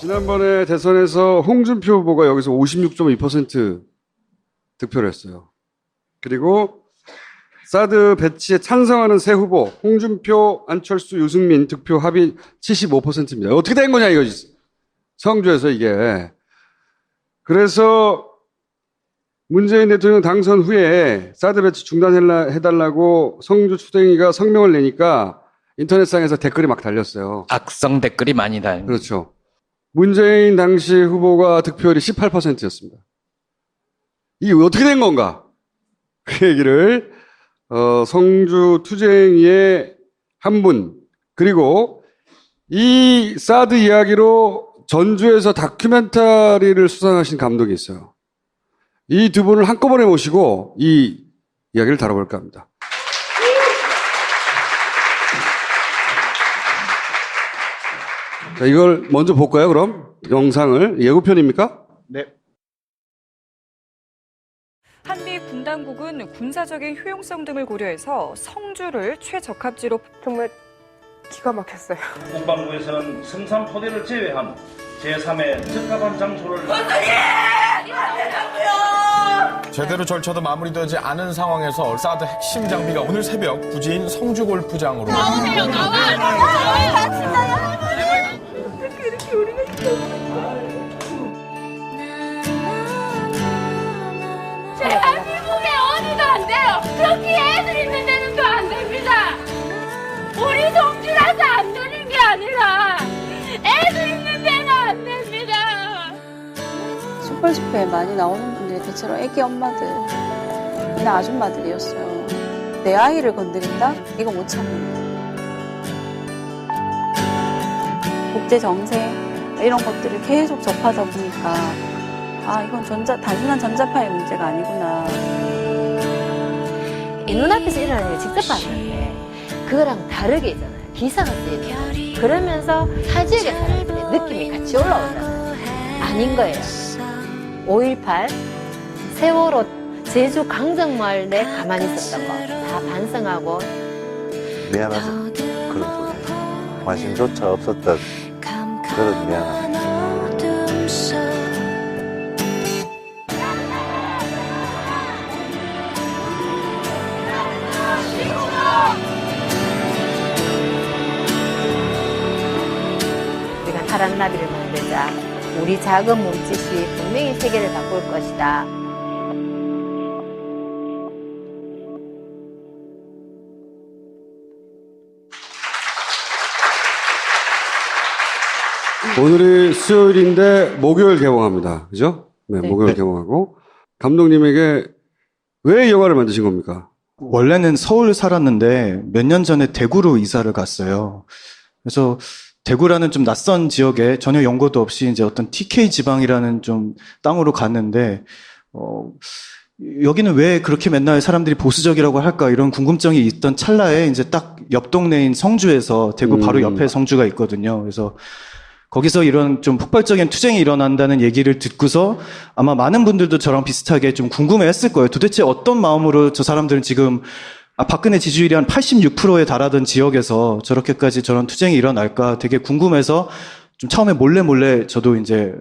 지난번에 대선에서 홍준표 후보가 여기서 56.2% 득표를 했어요. 그리고 사드 배치에 찬성하는 세 후보, 홍준표, 안철수, 유승민 득표 합이 75%입니다. 어떻게 된 거냐, 이거지. 성주에서 이게. 그래서 문재인 대통령 당선 후에 사드 배치 중단해달라고 성주 투쟁이가 성명을 내니까 인터넷상에서 댓글이 막 달렸어요. 악성 댓글이 많이 달립니다. 그렇죠. 문재인 당시 후보가 득표율이 18%였습니다. 이게 어떻게 된 건가? 그 얘기를 성주 투쟁이의 한 분, 그리고 이 사드 이야기로 전주에서 다큐멘터리를 수상하신 감독이 있어요. 이 두 분을 한꺼번에 모시고 이 이야기를 다뤄볼까 합니다. 자, 이걸 먼저 볼까요, 그럼? 영상을. 예고편입니까? 네. 한미 군당국은 군사적인 효용성 등을 고려해서 성주를 최적합지로 정말 기가 막혔어요. 국방부에서는 성산포대를 제외한 제3의 적합한 장소를 제대로 절차도 마무리되지 않은 상황에서 사드 핵심 장비가 오늘 새벽 부지인 성주 골프장으로 대한민국에 어디도 안 돼요. 특히 애들 있는 데는도 안 됩니다. 우리 성주라서 안 되는 게 아니라 애들 있는 데는 안 됩니다. 촛불 집회에 많이 나오는 분들이 대체로 애기 엄마들, 이나 아줌마들이었어요. 내 아이를 건드린다? 이거 못 참는. 국제 정세 이런 것들을 계속 접하다 보니까 이건 단순한 전자파의 문제가 아니구나. 이 눈앞에서 일어나는 걸 직접 봤는데 그거랑 다르게 있잖아요. 기사가 쓰이잖아요. 그러면서 타 지역의 사람들의 느낌이 같이 올라오잖아요. 아닌 거예요. 5.18 세월호 제주 강정마을 내 가만히 있었던 거 다 반성하고 미안하죠. 그런 소리. 관심조차 없었던 그런 미안함. 우리가 파란 나비를 만들자. 우리 작은 몸짓이 분명히 세계를 바꿀 것이다. 오늘이 수요일인데 목요일 개봉합니다. 그죠? 네, 목요일 개봉하고. 감독님에게 왜 이 영화를 만드신 겁니까? 원래는 서울 살았는데 몇 년 전에 대구로 이사를 갔어요. 그래서 대구라는 좀 낯선 지역에 전혀 연고도 없이 이제 어떤 TK 지방이라는 좀 땅으로 갔는데, 여기는 왜 그렇게 맨날 사람들이 보수적이라고 할까 이런 궁금증이 있던 찰나에 이제 딱 옆 동네인 성주에서 대구 바로 옆에 성주가 있거든요. 그래서 거기서 이런 좀 폭발적인 투쟁이 일어난다는 얘기를 듣고서 아마 많은 분들도 저랑 비슷하게 좀 궁금해 했을 거예요. 도대체 어떤 마음으로 저 사람들은 지금 박근혜 지지율이 한 86%에 달하던 지역에서 저렇게까지 저런 투쟁이 일어날까 되게 궁금해서 좀 처음에 몰래 저도 이제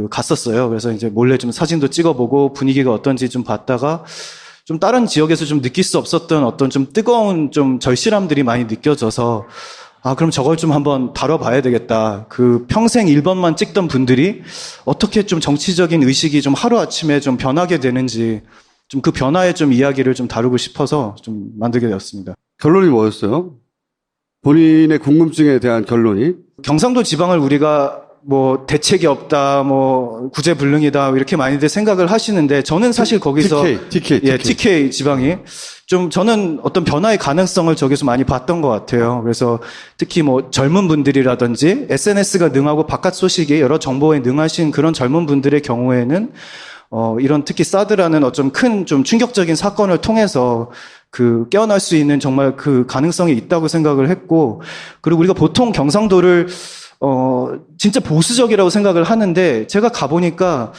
갔었어요. 그래서 이제 몰래 좀 사진도 찍어보고 분위기가 어떤지 좀 봤다가 좀 다른 지역에서 좀 느낄 수 없었던 어떤 좀 뜨거운 좀 절실함들이 많이 느껴져서 그럼 저걸 좀 한번 다뤄봐야 되겠다. 평생 1번만 찍던 분들이 어떻게 좀 정치적인 의식이 좀 하루아침에 좀 변하게 되는지 좀 그 변화의 좀 이야기를 좀 다루고 싶어서 좀 만들게 되었습니다. 결론이 뭐였어요? 본인의 궁금증에 대한 결론이? 경상도 지방을 우리가 뭐 대책이 없다, 뭐 구제불능이다 이렇게 많이들 생각을 하시는데 저는 사실 거기서 TK 지방이 좀 저는 어떤 변화의 가능성을 저기서 많이 봤던 것 같아요. 그래서 특히 뭐 젊은 분들이라든지 SNS가 능하고 바깥 소식에 여러 정보에 능하신 그런 젊은 분들의 경우에는 이런 특히 사드라는 어쩜 큰 좀 충격적인 사건을 통해서 깨어날 수 있는 정말 그 가능성이 있다고 생각을 했고, 그리고 우리가 보통 경상도를 진짜 보수적이라고 생각을 하는데 제가 가보니까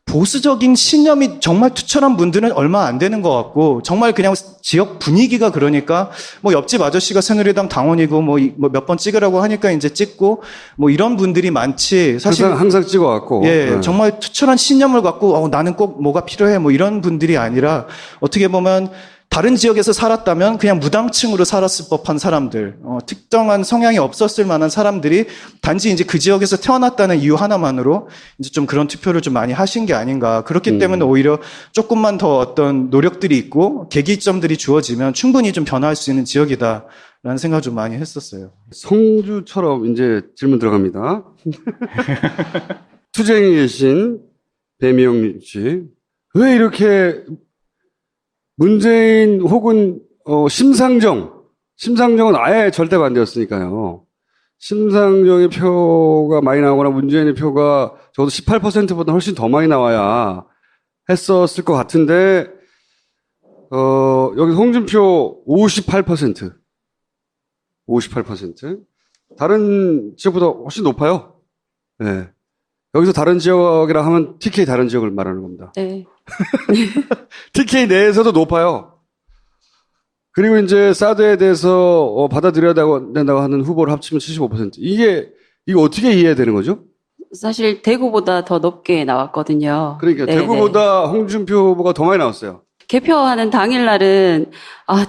보수적인 신념이 정말 투철한 분들은 얼마 안 되는 것 같고, 정말 그냥 지역 분위기가 그러니까, 뭐 옆집 아저씨가 새누리당 당원이고, 뭐 몇 번 찍으라고 하니까 이제 찍고, 뭐 이런 분들이 많지, 사실. 항상 찍어왔고. 예, 네. 정말 투철한 신념을 갖고, 나는 꼭 뭐가 필요해, 뭐 이런 분들이 아니라, 어떻게 보면, 다른 지역에서 살았다면 그냥 무당층으로 살았을 법한 사람들, 특정한 성향이 없었을 만한 사람들이 단지 이제 그 지역에서 태어났다는 이유 하나만으로 이제 좀 그런 투표를 좀 많이 하신 게 아닌가. 그렇기 때문에 오히려 조금만 더 어떤 노력들이 있고 계기점들이 주어지면 충분히 좀 변화할 수 있는 지역이다라는 생각을 좀 많이 했었어요. 성주처럼 이제 질문 들어갑니다. 투쟁에 계신 배미영 씨, 왜 이렇게 문재인 혹은 심상정은 아예 절대 반대였으니까요. 심상정의 표가 많이 나오거나 문재인의 표가 적어도 18%보다 훨씬 더 많이 나와야 했었을 것 같은데 여기 홍준표 58%. 다른 지역보다 훨씬 높아요. 네. 여기서 다른 지역이라 하면 TK 다른 지역을 말하는 겁니다. 네. TK 내에서도 높아요. 그리고 이제 사드에 대해서 받아들여야 된다고 하는 후보를 합치면 75%. 이거 어떻게 이해해야 되는 거죠? 사실 대구보다 더 높게 나왔거든요. 그러니까 네, 대구보다 홍준표 후보가 더 많이 나왔어요. 개표하는 당일날은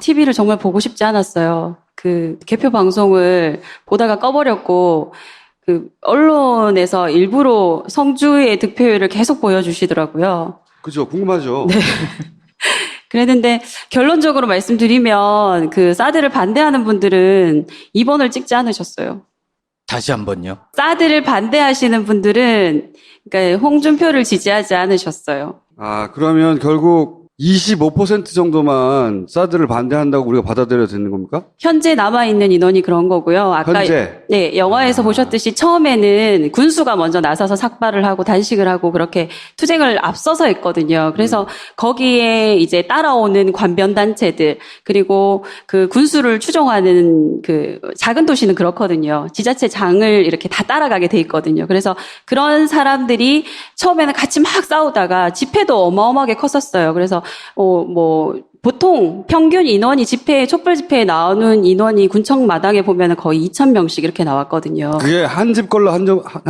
TV를 정말 보고 싶지 않았어요. 그 개표 방송을 보다가 꺼버렸고 그 언론에서 일부러 성주의 득표율을 계속 보여주시더라고요. 그죠? 궁금하죠? 네. 그랬는데 결론적으로 말씀드리면 그 사드를 반대하는 분들은 2번을 찍지 않으셨어요. 다시 한번요. 사드를 반대하시는 분들은 그러니까 홍준표를 지지하지 않으셨어요. 그러면 결국 25% 정도만 사드를 반대한다고 우리가 받아들여야 되는 겁니까? 현재 남아있는 인원이 그런 거고요. 아까 현재? 네, 영화에서 보셨듯이 처음에는 군수가 먼저 나서서 삭발을 하고 단식을 하고 그렇게 투쟁을 앞서서 했거든요. 그래서 거기에 이제 따라오는 관변단체들 그리고 그 군수를 추종하는 그 작은 도시는 그렇거든요. 지자체장을 이렇게 다 따라가게 돼 있거든요. 그래서 그런 사람들이 처음에는 같이 막 싸우다가 집회도 어마어마하게 컸었어요. 그래서 보통 평균 인원이 촛불 집회에 나오는 인원이 군청 마당에 보면 거의 2,000명씩 이렇게 나왔거든요. 그게 한 집 걸로 한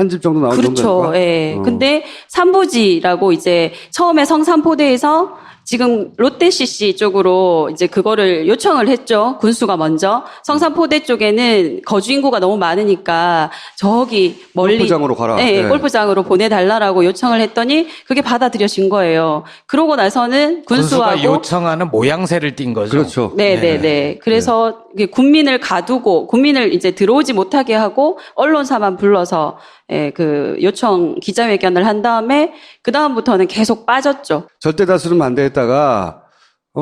집 정도 나오는 그렇죠. 정도입니까? 예. 근데 삼부지라고 이제 처음에 성산포대에서 지금 롯데 CC 쪽으로 이제 그거를 요청을 했죠. 군수가 먼저. 성산포대 쪽에는 거주 인구가 너무 많으니까 저기 멀리 골프장으로 가라. 네, 네. 골프장으로 보내달라고 요청을 했더니 그게 받아들여진 거예요. 그러고 나서는 군수가 요청하는 모양새를 띈 거죠. 그렇죠. 네. 그래서 국민을 가두고 국민을 이제 들어오지 못하게 하고 언론사만 불러서 그 요청 기자회견을 한 다음에 그 다음부터는 계속 빠졌죠. 절대 다수는 반대했다가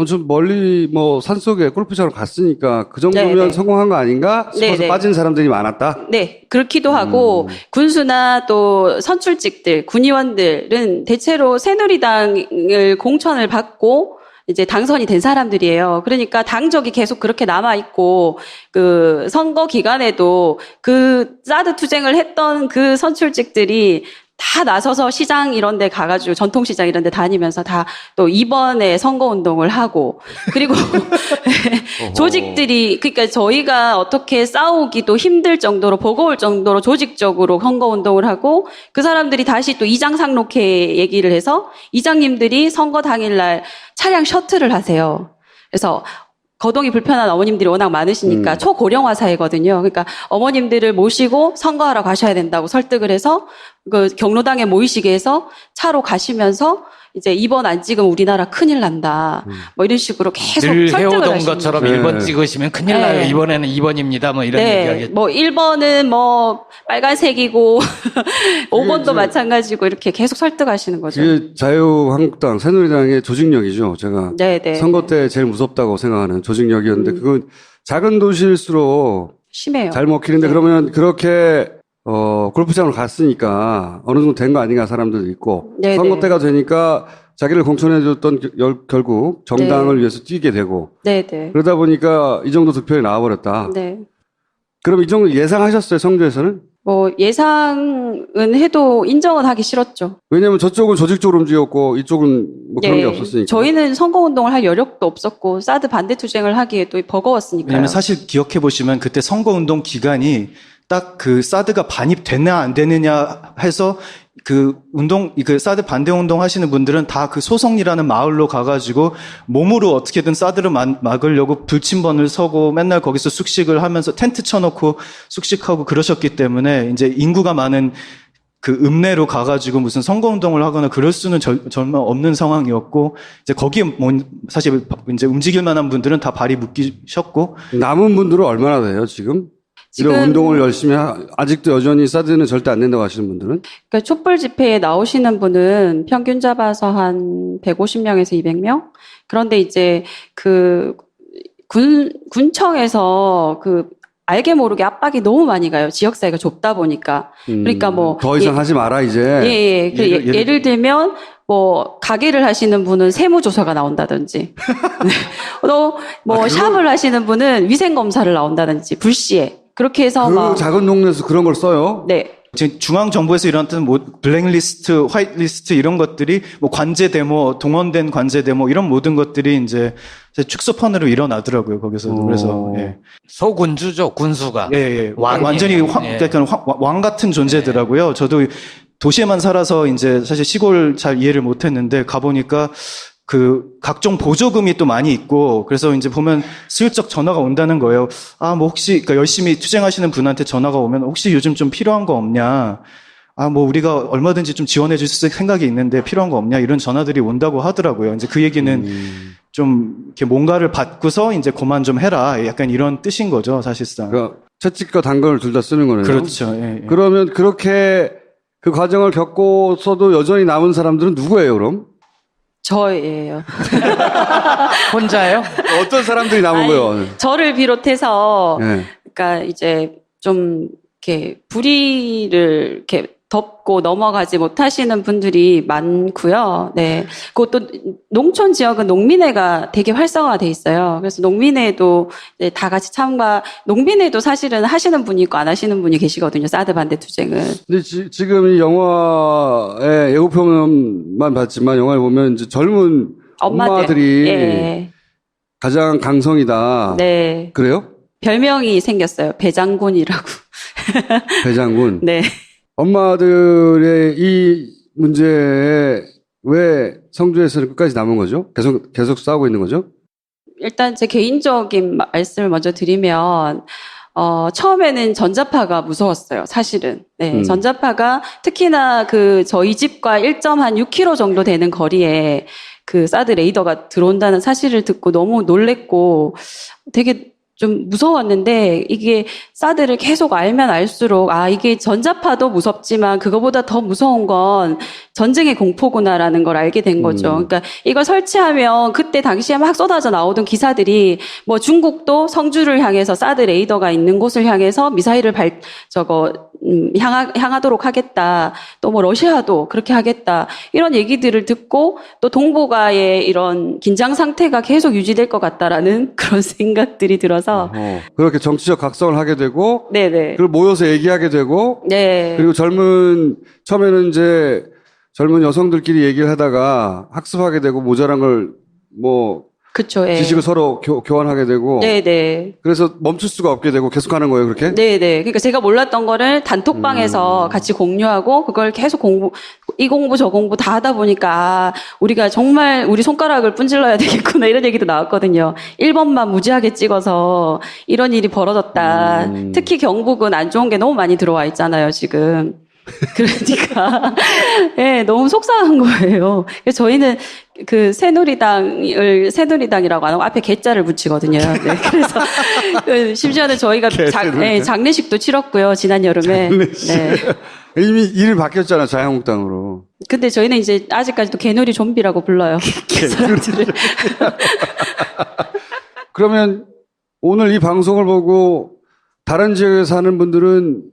좀 멀리 산속에 골프장으로 갔으니까 그 정도면 네네. 성공한 거 아닌가 싶어서 네네. 빠진 사람들이 많았다. 네, 그렇기도 하고 군수나 또 선출직들, 군의원들은 대체로 새누리당을 공천을 받고 이제 당선이 된 사람들이에요. 그러니까 당적이 계속 그렇게 남아있고, 그 선거 기간에도 그 사드 투쟁을 했던 그 선출직들이 다 나서서 시장 이런 데 가가지고 전통시장 이런 데 다니면서 다 또 이번에 선거운동을 하고 그리고 조직들이 그러니까 저희가 어떻게 싸우기도 힘들 정도로 버거울 정도로 조직적으로 선거운동을 하고 그 사람들이 다시 또 이장 상록회 얘기를 해서 이장님들이 선거 당일날 차량 셔틀을 하세요. 그래서 거동이 불편한 어머님들이 워낙 많으시니까 초고령화 사회거든요. 그러니까 어머님들을 모시고 선거하러 가셔야 된다고 설득을 해서 그 경로당에 모이시게 해서 차로 가시면서 이제 이번 안 찍으면 우리나라 큰일 난다. 이런 식으로 계속 늘 설득을 해오던 하시는 것처럼 거죠. 1번 네. 찍으시면 큰일 나요. 네. 이번에는 2번입니다. 이런 얘기하겠죠. 1번은 빨간색이고 5번도 이제 마찬가지고 이렇게 계속 설득하시는 거죠. 이게 자유한국당, 새누리당의 조직력이죠. 제가 네. 선거 때 제일 무섭다고 생각하는 조직력이었는데 그건 작은 도시일수록 심해요. 잘 먹히는데 그러면 그렇게 골프장으로 갔으니까 어느 정도 된 거 아닌가 사람들도 있고 네네. 선거 때가 되니까 자기를 공천해줬던 결국 정당을 위해서 뛰게 되고 네네. 그러다 보니까 이 정도 득표율이 나와버렸다. 네. 그럼 이 정도 예상하셨어요? 성주에서는? 뭐 예상은 해도 인정은 하기 싫었죠. 왜냐면 저쪽은 조직적으로 움직였고 이쪽은 뭐 그런 게 없었으니까. 저희는 선거운동을 할 여력도 없었고 사드 반대 투쟁을 하기에도 버거웠으니까요. 왜냐면 사실 기억해 보시면 그때 선거운동 기간이 딱 그 사드가 반입됐냐 안 되느냐 해서 그 사드 반대 운동 하시는 분들은 다 그 소성리라는 마을로 가가지고 몸으로 어떻게든 사드를 막으려고 불침번을 서고 맨날 거기서 숙식을 하면서 텐트 쳐놓고 숙식하고 그러셨기 때문에 이제 인구가 많은 그 읍내로 가가지고 무슨 선거운동을 하거나 그럴 수는 정말 없는 상황이었고 이제 거기에 사실 이제 움직일 만한 분들은 다 발이 묶이셨고 남은 분들은 얼마나 돼요 지금? 이런 운동을 열심히 아직도 여전히 사드는 절대 안 된다고 하시는 분들은? 그러니까 촛불 집회에 나오시는 분은 평균 잡아서 한 150명에서 200명? 그런데 이제 그 군청에서 그 알게 모르게 압박이 너무 많이 가요. 지역사회가 좁다 보니까. 그러니까 뭐. 더 이상 하지 마라, 이제. 예를 들면, 뭐, 가게를 하시는 분은 세무조사가 나온다든지. 또, 뭐, 샵을 하시는 분은 위생검사를 나온다든지, 불시에. 그렇게 해서 그 작은 동네에서 그런 걸 써요? 네. 지금 중앙정부에서 일어났던 뭐 블랙리스트, 화이트리스트 이런 것들이 뭐 관제 데모, 동원된 관제 데모 이런 모든 것들이 이제 축소판으로 일어나더라고요. 거기서 그래서 예. 소군주죠, 군수가. 예. 왕이에요. 완전히 약간 왕 같은 존재더라고요. 저도 도시에만 살아서 이제 사실 시골 잘 이해를 못했는데 가보니까 그 각종 보조금이 또 많이 있고 그래서 이제 보면 슬쩍 전화가 온다는 거예요. 아, 뭐 혹시 그러니까 열심히 투쟁하시는 분한테 전화가 오면 혹시 요즘 좀 필요한 거 없냐? 아, 뭐 우리가 얼마든지 좀 지원해 줄 생각이 있는데 필요한 거 없냐? 이런 전화들이 온다고 하더라고요. 이제 그 얘기는 좀 이렇게 뭔가를 받고서 이제 그만 좀 해라. 약간 이런 뜻인 거죠, 사실상. 그러니까 채찍과 당근을 둘 다 쓰는 거네요. 그렇죠. 예. 그러면 그렇게 그 과정을 겪고서도 여전히 남은 사람들은 누구예요, 그럼? 저예요. 혼자요? 어떤 사람들이 남은 거예요? 저를 비롯해서, 네. 그러니까 이제 좀 이렇게 불의를 이렇게 덮고 넘어가지 못하시는 분들이 많고요. 네. 그것도 농촌 지역은 농민회가 되게 활성화돼 있어요. 그래서 농민회도 이제 다 같이 농민회도 사실은 하시는 분이 있고 안 하시는 분이 계시거든요. 사드 반대 투쟁은. 근데 지금 이 영화의 예고편만 봤지만 영화를 보면 이제 젊은 엄마들이 예. 가장 강성이다. 네. 그래요? 별명이 생겼어요. 배장군이라고. 배장군. 네. 엄마들의 이 문제에 왜 성주에서는 끝까지 남은 거죠? 계속 싸우고 있는 거죠? 일단 제 개인적인 말씀을 먼저 드리면, 처음에는 전자파가 무서웠어요, 사실은. 네, 전자파가 특히나 저희 집과 1.6km 정도 되는 거리에 그 사드 레이더가 들어온다는 사실을 듣고 너무 놀랬고 되게 좀 무서웠는데 이게 사드를 계속 알면 알수록 이게 전자파도 무섭지만 그거보다 더 무서운 건 전쟁의 공포구나라는 걸 알게 된 거죠. 그러니까 이걸 설치하면 그때 당시에 막 쏟아져 나오던 기사들이 뭐 중국도 성주를 향해서 사드 레이더가 있는 곳을 향해서 미사일을 향하도록 하겠다. 또 뭐 러시아도 그렇게 하겠다. 이런 얘기들을 듣고 또 동북아의 이런 긴장 상태가 계속 유지될 것 같다라는 그런 생각들이 들어서 그렇게 정치적 각성을 하게 되고 네네. 그걸 모여서 얘기하게 되고 네. 그리고 처음에는 이제 젊은 여성들끼리 얘기를 하다가 학습하게 되고 모자란 걸 그쵸, 예. 지식을 서로 교환하게 되고 네네. 그래서 멈출 수가 없게 되고 계속하는 거예요, 그렇게? 네네. 그러니까 제가 몰랐던 거를 단톡방에서 같이 공유하고 그걸 계속 이 공부 저 공부 다 하다 보니까 우리가 정말 우리 손가락을 분질러야 되겠구나 이런 얘기도 나왔거든요. 1번만 무지하게 찍어서 이런 일이 벌어졌다. 특히 경북은 안 좋은 게 너무 많이 들어와 있잖아요, 지금. 그러니까 네, 너무 속상한 거예요. 그래서 저희는 그 새누리당이라고 안 하고 앞에 개자를 붙이거든요. 네, 그래서 심지어는 저희가 장례식도 치렀고요, 지난 여름에. 네. 이미 이름이 바뀌었잖아, 자유한국당으로. 근데 저희는 이제 아직까지도 개놀이 좀비라고 불러요. 사람들을. 그러면 오늘 이 방송을 보고 다른 지역에 사는 분들은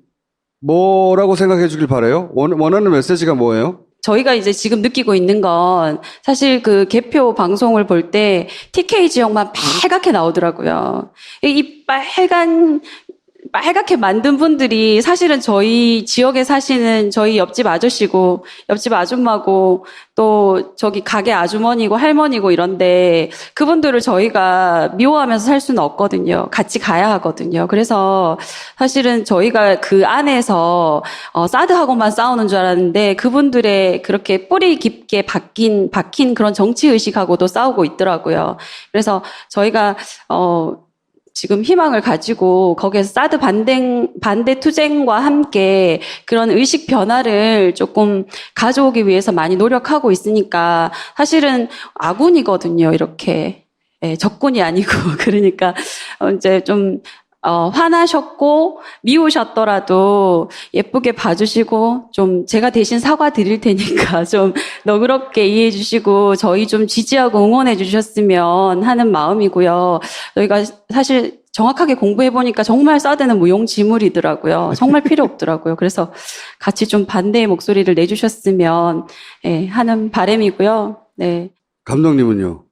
뭐라고 생각해 주길 바라요? 원하는 메시지가 뭐예요? 저희가 이제 지금 느끼고 있는 건 사실 그 개표 방송을 볼 때 TK 지역만 빨갛게 나오더라고요. 이 빨간 빨갛게 만든 분들이 사실은 저희 지역에 사시는 저희 옆집 아저씨고 옆집 아줌마고 또 저기 가게 아주머니고 할머니고 이런데 그분들을 저희가 미워하면서 살 수는 없거든요. 같이 가야 하거든요. 그래서 사실은 저희가 그 안에서 사드하고만 싸우는 줄 알았는데 그분들의 그렇게 뿌리 깊게 박힌 그런 정치의식하고도 싸우고 있더라고요. 그래서 저희가 지금 희망을 가지고 거기에서 사드 반대 투쟁과 함께 그런 의식 변화를 조금 가져오기 위해서 많이 노력하고 있으니까 사실은 아군이거든요, 이렇게. 예, 적군이 아니고. 그러니까 이제 좀 화나셨고 미우셨더라도 예쁘게 봐주시고 좀 제가 대신 사과 드릴 테니까 좀 너그럽게 이해해 주시고 저희 좀 지지하고 응원해 주셨으면 하는 마음이고요. 저희가 사실 정확하게 공부해 보니까 정말 사드는 무용지물이더라고요. 정말 필요 없더라고요. 그래서 같이 좀 반대의 목소리를 내주셨으면 하는 바람이고요. 네. 감독님은요?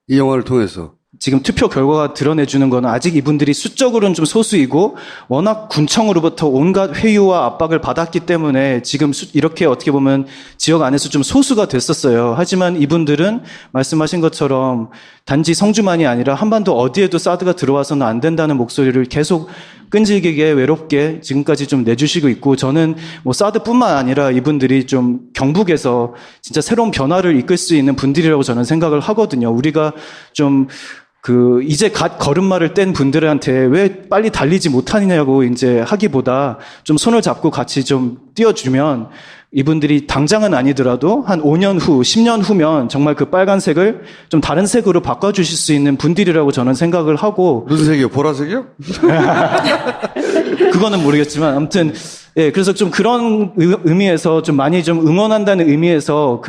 이 영화를 통해서 지금 투표 결과가 드러내주는 거는 아직 이분들이 수적으로는 좀 소수이고 워낙 군청으로부터 온갖 회유와 압박을 받았기 때문에 지금 이렇게 어떻게 보면 지역 안에서 좀 소수가 됐었어요. 하지만 이분들은 말씀하신 것처럼 단지 성주만이 아니라 한반도 어디에도 사드가 들어와서는 안 된다는 목소리를 계속 끈질기게 외롭게 지금까지 좀 내주시고 있고 저는 뭐 사드뿐만 아니라 이분들이 좀 경북에서 진짜 새로운 변화를 이끌 수 있는 분들이라고 저는 생각을 하거든요. 우리가 좀 이제 갓 걸음마를 뗀 분들한테 왜 빨리 달리지 못하느냐고 이제 하기보다 좀 손을 잡고 같이 좀 띄워주면 이분들이 당장은 아니더라도 한 5년 후, 10년 후면 정말 그 빨간색을 좀 다른 색으로 바꿔주실 수 있는 분들이라고 저는 생각을 하고. 무슨 색이요? 보라색이요? 그거는 모르겠지만 아무튼 예, 그래서 좀 그런 의미에서 좀 많이 좀 응원한다는 의미에서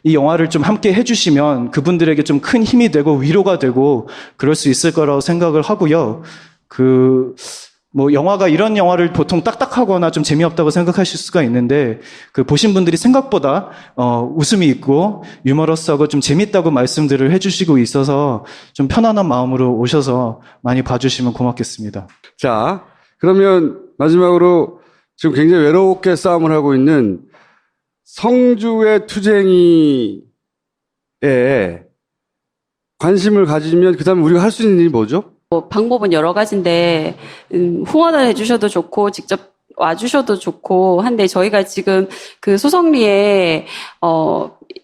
이 영화를 좀 함께 해주시면 그분들에게 좀 큰 힘이 되고 위로가 되고 그럴 수 있을 거라고 생각을 하고요. 뭐 영화가 이런 영화를 보통 딱딱하거나 좀 재미없다고 생각하실 수가 있는데 보신 분들이 생각보다 웃음이 있고 유머러스하고 좀 재밌다고 말씀들을 해주시고 있어서 좀 편안한 마음으로 오셔서 많이 봐주시면 고맙겠습니다. 자, 그러면 마지막으로 지금 굉장히 외롭게 싸움을 하고 있는 성주의 투쟁이에 관심을 가지면 그다음에 우리가 할 수 있는 일이 뭐죠? 방법은 여러 가지인데 후원을 해주셔도 좋고 직접 와주셔도 좋고 한데 저희가 지금 그 소성리에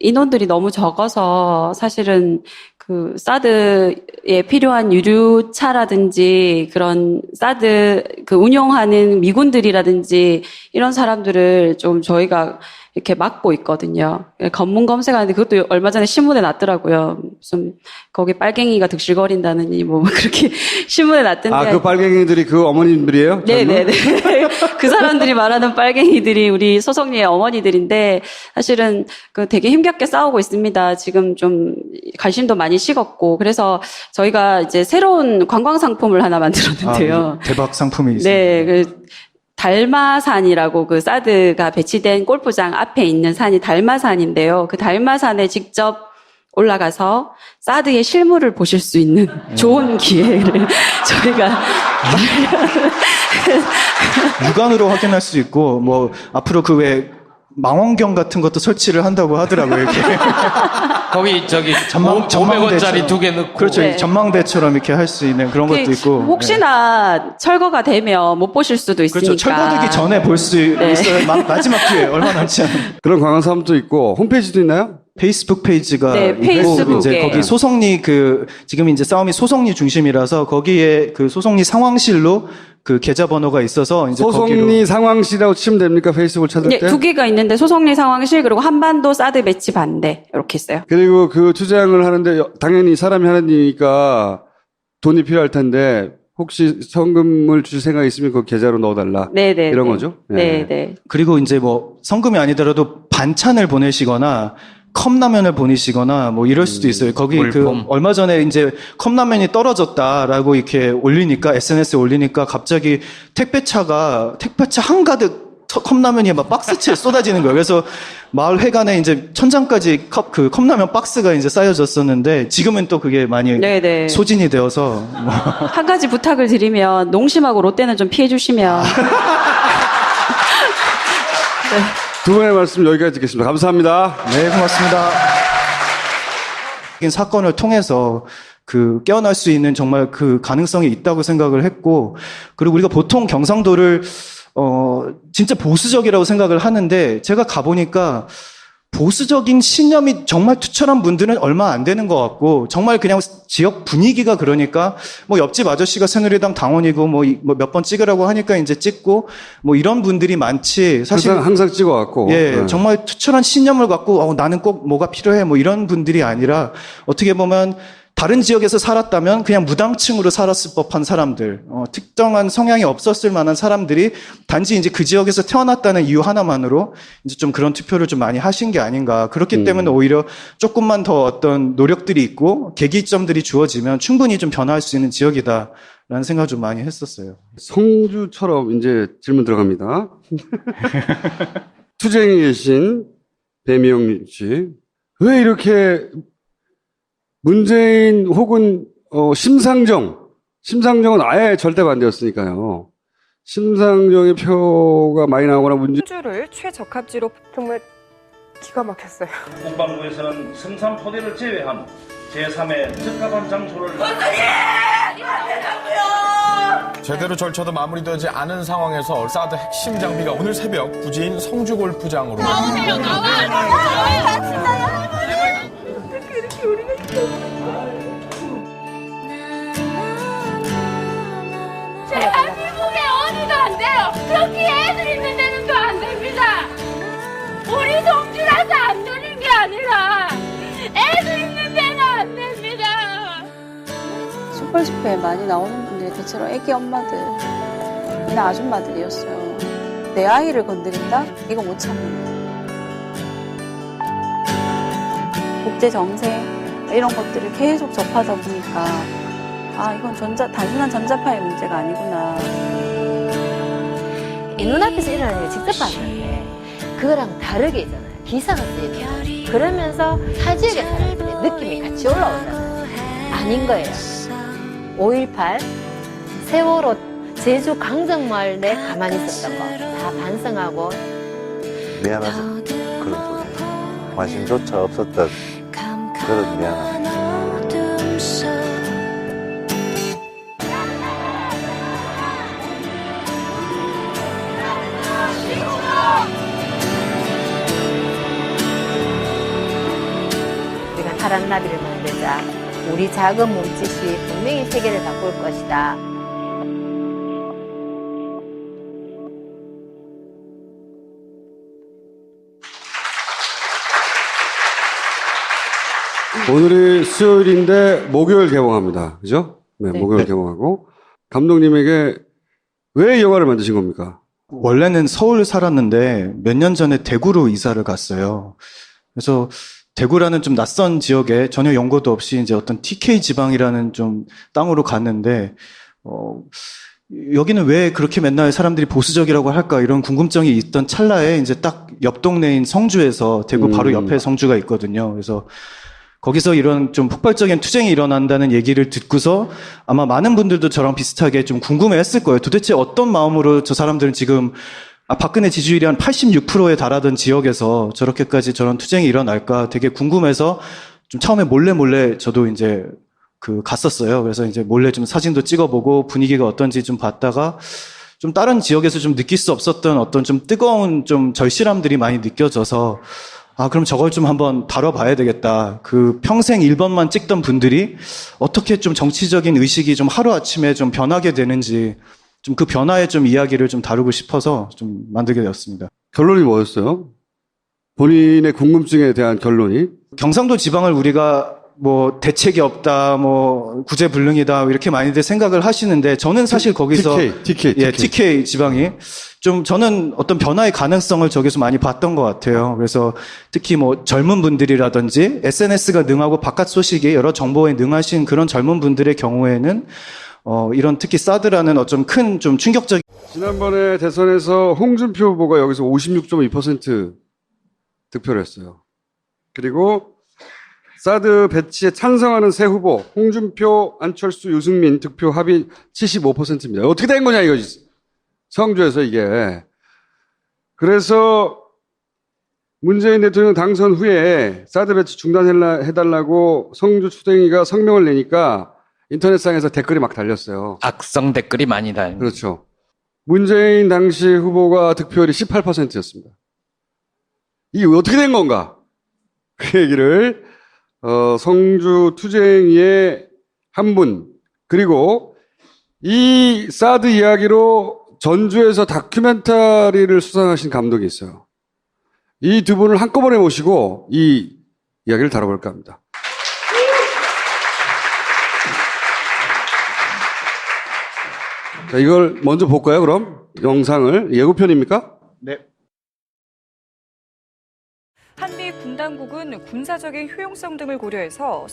인원들이 너무 적어서 사실은 그 사드에 필요한 유류차라든지 그런 사드 운영하는 미군들이라든지 이런 사람들을 좀 저희가 이렇게 맡고 있거든요. 검문 검색하는데 그것도 얼마 전에 신문에 났더라고요. 무슨 거기 빨갱이가 득실거린다느니 뭐 그렇게 신문에 났던데. 그 빨갱이들이 그 어머님들이에요? 네네네. 그 사람들이 말하는 빨갱이들이 우리 소성리의 어머니들인데 사실은 되게 힘겹게 싸우고 있습니다. 지금 좀 관심도 많이 식었고 그래서 저희가 이제 새로운 관광 상품을 하나 만들었는데요. 대박 상품이 있습니다. 네. 달마산이라고 사드가 배치된 골프장 앞에 있는 산이 달마산인데요. 그 달마산에 직접 올라가서 사드의 실물을 보실 수 있는 좋은 기회를 저희가 육안으로 확인할 수 있고 뭐 앞으로 망원경 같은 것도 설치를 한다고 하더라고요. 이렇게. 거기 전망대처럼. 500원짜리 2개 넣고. 그렇죠. 네. 전망대처럼 이렇게 할 수 있는 그런 것도 있고. 혹시나 철거가 되면 못 보실 수도 있으니까. 그렇죠. 철거되기 전에 볼 수 있어요. 마지막 기회 얼마 남지 않은. 그런 관광 사업도 있고 홈페이지도 있나요? 페이스북 페이지가 네, 있고 페이스북에. 이제 거기 소성리 지금 이제 싸움이 소성리 중심이라서 거기에 소성리 상황실로 계좌번호가 있어서 이제 소성리 거기로 상황실이라고 치면 됩니까? 페이스북을 찾을 네, 때? 2개가 있는데 소성리 상황실 그리고 한반도 사드 배치 반대 이렇게 있어요. 그리고 그 투쟁을 하는데 당연히 사람이 하는 일이니까 돈이 필요할 텐데 혹시 성금을 주실 생각이 있으면 그 계좌로 넣어달라. 네네. 이런 거죠? 네네. 그리고 이제 뭐 성금이 아니더라도 반찬을 보내시거나 컵라면을 보내시거나 뭐 이럴 수도 있어요. 거기 물품. 얼마 전에 이제 컵라면이 떨어졌다라고 이렇게 올리니까 SNS에 올리니까 갑자기 택배차 한가득 컵라면이 막 박스채 쏟아지는 거예요. 그래서 마을 회관에 이제 천장까지 컵라면 박스가 이제 쌓여졌었는데 지금은 또 그게 많이 네네. 소진이 되어서 한 가지 부탁을 드리면 농심하고 롯데는 좀 피해 주시면. 두 분의 말씀 여기까지 듣겠습니다. 감사합니다. 네, 고맙습니다. 이 사건을 통해서 깨어날 수 있는 정말 그 가능성이 있다고 생각을 했고, 그리고 우리가 보통 경상도를, 진짜 보수적이라고 생각을 하는데, 제가 가보니까 보수적인 신념이 정말 투철한 분들은 얼마 안 되는 것 같고, 정말 그냥 지역 분위기가 그러니까, 뭐 옆집 아저씨가 새누리당 당원이고, 뭐 몇 번 찍으라고 하니까 이제 찍고, 뭐 이런 분들이 많지, 사실. 항상 찍어왔고. 예, 네. 정말 투철한 신념을 갖고, 나는 꼭 뭐가 필요해, 뭐 이런 분들이 아니라, 어떻게 보면, 다른 지역에서 살았다면 그냥 무당층으로 살았을 법한 사람들, 특정한 성향이 없었을 만한 사람들이 단지 이제 그 지역에서 태어났다는 이유 하나만으로 이제 좀 그런 투표를 좀 많이 하신 게 아닌가. 그렇기 때문에 오히려 조금만 더 어떤 노력들이 있고 계기점들이 주어지면 충분히 좀 변화할 수 있는 지역이다라는 생각을 좀 많이 했었어요. 성주처럼 이제 질문 들어갑니다. 투쟁에 계신 배미영 씨, 왜 이렇게 문재인 혹은 심상정은 아예 절대 반대였으니까요. 심상정의 표가 많이 나오거나 성주를 최적합지로 정말 기가 막혔어요. 국방부에서는 성산포대를 제외한 제3의 적합한 장소를 제대로 절차도 마무리되지 않은 상황에서 사드 핵심 장비가 오늘 새벽 부지인 성주 골프장으로 대한민국에 어디도 안 돼요. 특히 애들 있는 데는 또 안 됩니다. 우리 성주라서 안 되는 게 아니라 애들 있는 데는 안 됩니다. 촛불 집회에 많이 나오는 분들이 대체로 애기 엄마들, 그냥 아줌마들이었어요. 내 아이를 건드린다? 이거 못 참는다. 국제 정세 이런 것들을 계속 접하다 보니까 이건 단순한 전자파의 문제가 아니구나. 이 눈앞에서 일어나는 일 직접 봤는데 그거랑 다르게 있잖아요. 기사가 쓰이잖아요. 그러면서 타 지역의 사람들의 느낌이 같이 올라오잖아요. 아닌 거예요. 5.18 세월호 제주 강정마을 내 가만히 있었던 거 다 반성하고 미안하죠. 그런 소리. 관심조차 없었던 그런 미안함. 우리가 파란 나비를 만들자. 우리 작은 몸짓이 분명히 세계를 바꿀 것이다. 오늘이 수요일인데 목요일 개봉합니다. 그죠? 네, 목요일 개봉하고. 감독님에게 왜 이 영화를 만드신 겁니까? 원래는 서울 살았는데 몇 년 전에 대구로 이사를 갔어요. 그래서 대구라는 좀 낯선 지역에 전혀 연고도 없이 이제 어떤 TK 지방이라는 좀 땅으로 갔는데, 여기는 왜 그렇게 맨날 사람들이 보수적이라고 할까 이런 궁금증이 있던 찰나에 이제 딱 옆 동네인 성주에서 대구 바로 옆에 성주가 있거든요. 그래서 거기서 이런 좀 폭발적인 투쟁이 일어난다는 얘기를 듣고서 아마 많은 분들도 저랑 비슷하게 좀 궁금해 했을 거예요. 도대체 어떤 마음으로 저 사람들은 지금 박근혜 지지율이 한 86%에 달하던 지역에서 저렇게까지 저런 투쟁이 일어날까 되게 궁금해서 좀 처음에 몰래 저도 이제 갔었어요. 그래서 이제 몰래 좀 사진도 찍어보고 분위기가 어떤지 좀 봤다가 좀 다른 지역에서 좀 느낄 수 없었던 어떤 좀 뜨거운 좀 절실함들이 많이 느껴져서 그럼 저걸 좀 한번 다뤄봐야 되겠다. 평생 1번만 찍던 분들이 어떻게 좀 정치적인 의식이 좀 하루아침에 좀 변하게 되는지 좀 그 변화의 좀 이야기를 좀 다루고 싶어서 좀 만들게 되었습니다. 결론이 뭐였어요? 본인의 궁금증에 대한 결론이? 경상도 지방을 우리가 뭐 대책이 없다, 뭐 구제불능이다 이렇게 많이들 생각을 하시는데 저는 사실 거기서 TK 지방이 좀 저는 어떤 변화의 가능성을 저기서 많이 봤던 것 같아요. 그래서 특히 뭐 젊은 분들이라든지 SNS가 능하고 바깥 소식에 여러 정보에 능하신 그런 젊은 분들의 경우에는 이런 특히 사드라는 어쩜 큰 좀 충격적인 지난번에 대선에서 홍준표 후보가 여기서 56.2% 득표를 했어요. 그리고 사드 배치에 찬성하는 세 후보, 홍준표, 안철수, 유승민 득표 합이 75%입니다. 어떻게 된 거냐 이거지. 성주에서 이게. 그래서 문재인 대통령 당선 후에 사드 배치 중단해달라고 성주 추대행이가 성명을 내니까 인터넷상에서 댓글이 막 달렸어요. 악성 댓글이 많이 달립니다. 그렇죠. 문재인 당시 후보가 득표율이 18%였습니다. 이게 어떻게 된 건가? 그 얘기를 성주 투쟁의 한 분, 그리고 이 사드 이야기로 전주에서 다큐멘터리를 수상하신 감독이 있어요. 이 두 분을 한꺼번에 모시고 이 이야기를 다뤄볼까 합니다. 자, 이걸 먼저 볼까요, 그럼? 영상을. 예고편입니까? 네. 한미 군당국은 군사적인 효용성 등을 고려해서